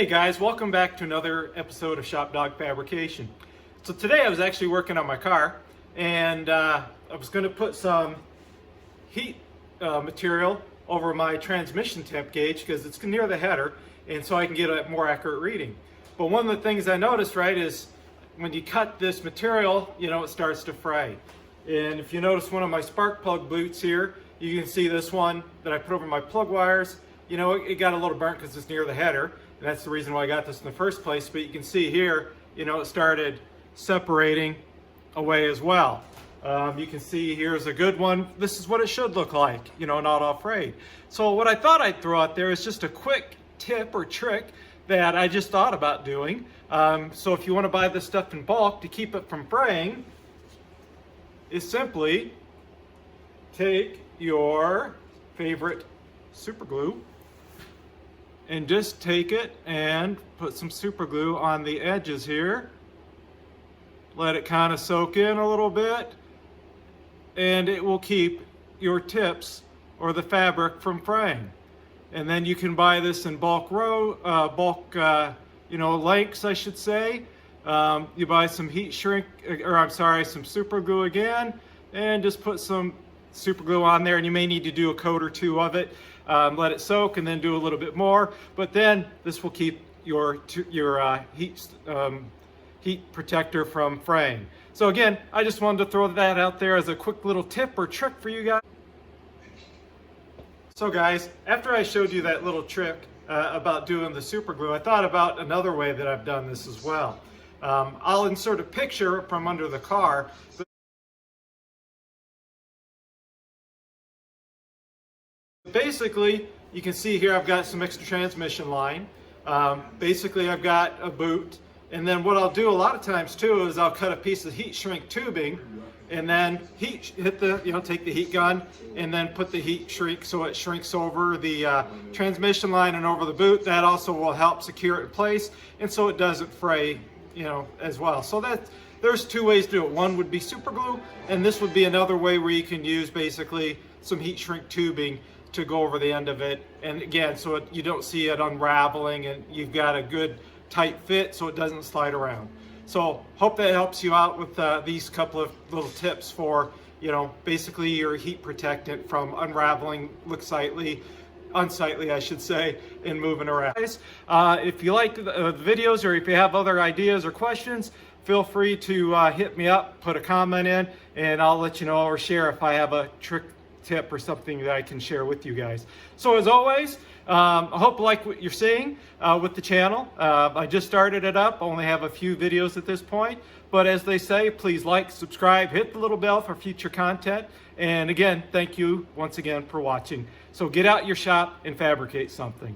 Hey guys, welcome back to another episode of Shop Dog Fabrication. So today I was actually working on my car and I was going to put some heat material over my transmission temp gauge because it's near the header and so I can get a more accurate reading. But one of the things I noticed, right, is when you cut this material, it starts to fray. And if you notice one of my spark plug boots here, you can see this one that I put over my plug wires. It got a little burnt because it's near the header. And that's the reason why I got this in the first place. But you can see here, it started separating away as well. You can see here's a good one. This is what it should look like, not all frayed. So what I thought I'd throw out there is just a quick tip or trick that I just thought about doing. So if you want to buy this stuff in bulk to keep it from fraying, is simply take your favorite super glue and just take it and put some super glue on the edges here. Let it kind of soak in a little bit and it will keep your tips or the fabric from fraying. And then you can buy this in bulk lengths, I should say. You buy some some super glue again, and just put some super glue on there, and you may need to do a coat or two of it. Let it soak and then do a little bit more, but then this will keep your heat protector from fraying. So again, I just wanted to throw that out there as a quick little tip or trick for you guys. So guys, after I showed you that little trick about doing the super glue, I thought about another way that I've done this as well. I'll insert a picture from under the car. Basically, you can see here I've got some extra transmission line. Basically, I've got a boot. And then what I'll do a lot of times too is I'll cut a piece of heat shrink tubing and then take the heat gun and then put the heat shrink so it shrinks over the transmission line and over the boot. That also will help secure it in place and so it doesn't fray, as well. So there's two ways to do it. One would be super glue, and this would be another way where you can use basically some heat shrink tubing to go over the end of it. And again, so you don't see it unraveling and you've got a good tight fit so it doesn't slide around. So hope that helps you out with these couple of little tips for, basically your heat protectant from unraveling, unsightly I should say, and moving around. If you like the videos or if you have other ideas or questions, feel free to hit me up, put a comment in, and I'll let you know or share if I have a trick, tip, or something that I can share with you guys. So as always, I hope you like what you're seeing with the channel. I just started it up, only have a few videos at this point, but as they say, please like, subscribe, hit the little bell for future content, and again, thank you once again for watching. So get out your shop and fabricate something.